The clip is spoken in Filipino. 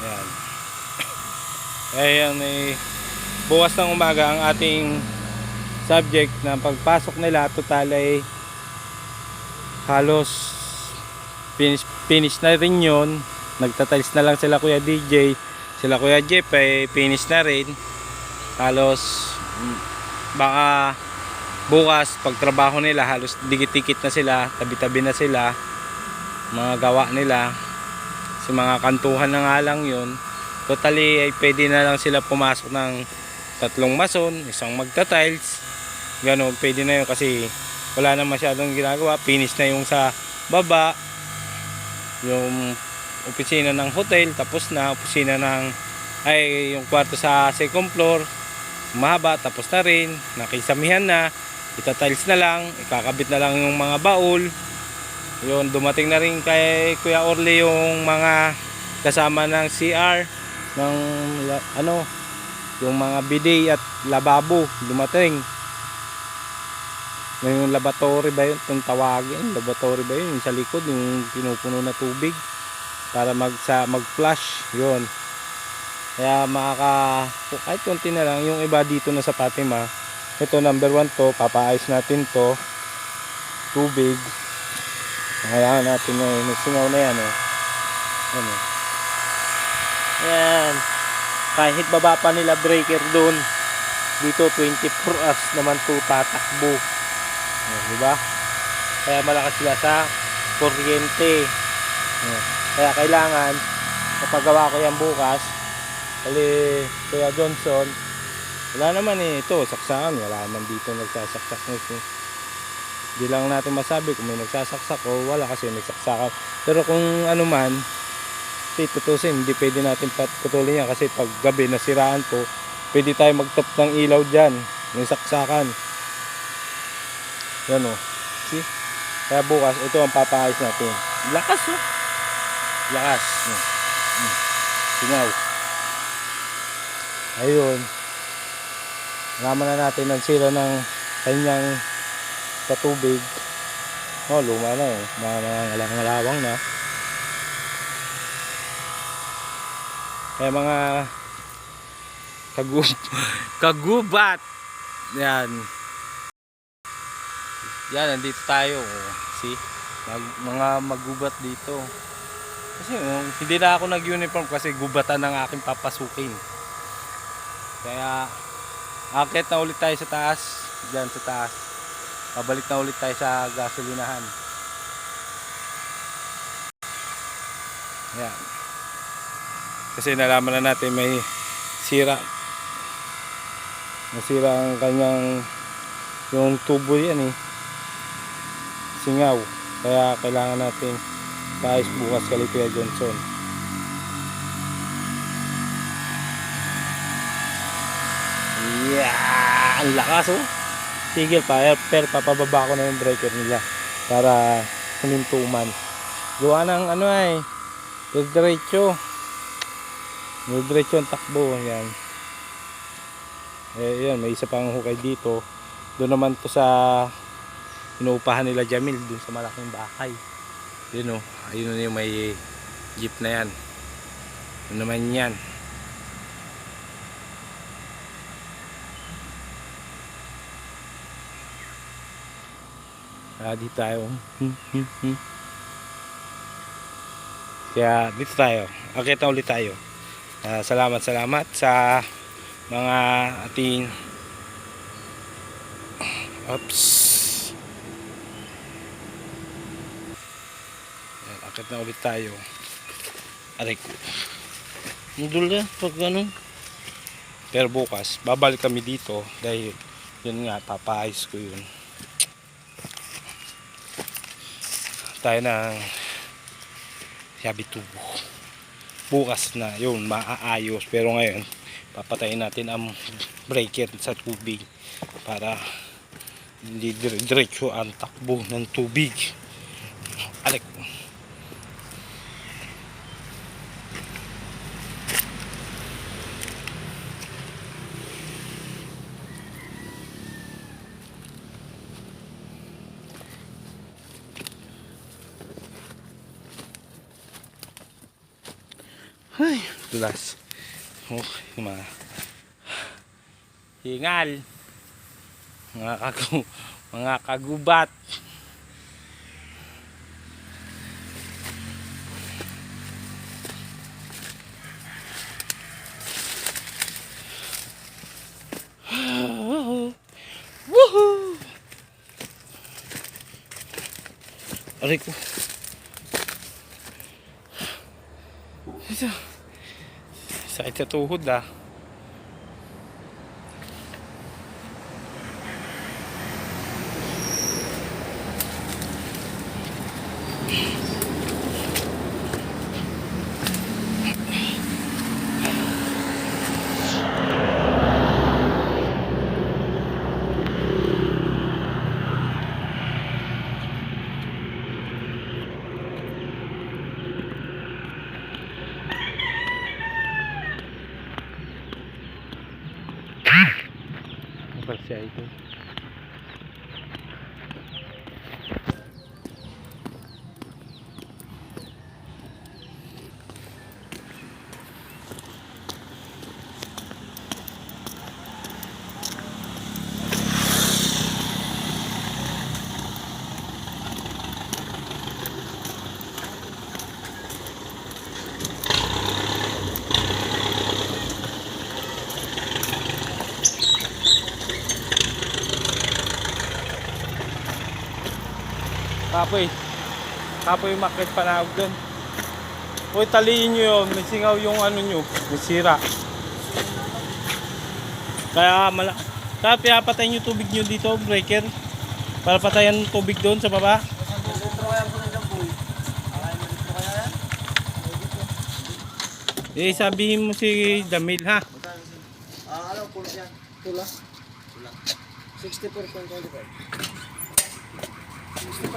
Ayan. Ayan bukas ng umaga ang ating subject na pagpasok nila total ay halos finish na rin yun. Nagtatiles na lang sila Kuya DJ, sila Kuya Jeff ay finish na rin. Halos baka bukas pagtrabaho nila halos dikit-dikit na sila, tabi-tabi na sila mga gawa nila. Si mga kantuhan na nga lang yun. Totally ay pwede na lang sila pumasok ng 3 mason, isang magta-tiles. Ganon, pwede na yun kasi wala na masyadong ginagawa. Finish na yung sa baba, yung opisina ng hotel, tapos na opisina ng yung kwarto sa second floor, mahaba, tapos na rin, nakisamihan na, itatiles na lang, ikakabit na lang yung mga baul. Yun, dumating na rin kay Kuya Orly yung mga kasama ng CR ng yung mga bidet at lababo, dumating. Yung laboratory ba yun? Itong tawagin, laboratory ba yun? Yung sa likod, yung pinupuno na tubig para mag-flush. Yun. Kaya kahit konti na lang. Yung iba dito na sa Fatima. Ito number 1 to. Papaayos natin to. Tubig. Kailangan natin ngayon. May singaw na yan. Ano? Ayan. Kahit baba pa nila breaker doon. Dito 24 hours naman to tatakbo. Diba? Kaya malakas sila sa kuryente. Kaya kailangan kapagawa ko yan bukas Kuya Johnson, wala naman ito saksakan, wala naman dito nagsasaksak nito. Di lang natin masabi kung may nagsasaksak o wala kasi nagsaksakan. Pero kung ano man, tutusin, hindi pwede natin putulin yan kasi pag gabi nasiraan to, pwede tayo magtop ng ilaw dyan, yung saksakan. Yan see? Kaya bukas ito ang papaayos natin. Lakas lakas. Singaw. Ayun. Naman na natin ang sira ng kanyang patubig. Luma na mga ngalawang na. Kaya mga kagubat. Yan. Yan, nandito tayo. See? Mga magubat dito. Kasi hindi na ako nag-uniform kasi gubatan ng aking papasukin. Kaya akit na ulit tayo sa taas. Diyan sa taas. Pabalik na ulit tayo sa gasolinahan. Yan. Kasi nalaman na natin may sira. Nasira ang kanyang yung tubo yan singaw. Kaya kailangan natin paayos bukas kay Kuya Johnson. Yeah! Ang lakas Tigil pa. Pero papababa ko na yung breaker nila para humintuman. Gawa ng diretso ang takbo. Yan. Yan, may isa pang hukay dito. Doon naman to sa inuupahan nila Jamil dun sa malaking bahay. Yun ayun yung may jeep na yan. Yun naman yan. Dito tayo. Kaya dito tayo. Akit na ulit tayo. Salamat sa mga ating akit na ulit tayo. Aray ko. Nudul na pag ganun. Pero bukas babalik kami dito dahil yun nga papaayos ko yun. Tayo ng sabi tubo. Bukas na yun maaayos, pero ngayon papatayin natin ang breaker sa tubig para hindi diretso ang takbo ng tubig. Alek. Ay, dulas. Okay, mga hingal. Mga kagubat. Woohoo! Aray ko. Sakit sa tuhod ah. Kapag siya ito. Kapoy market panawag doon. Uy, taliin nyo yun. May singaw yung ano nyo. May sira. Kaya pinapatay nyo tubig nyo dito, breaker. Para patayan ng tubig doon sa baba. Eh, sabihin mo si Jamil ha. Ano, pula yan? Pula? 64.25. 65.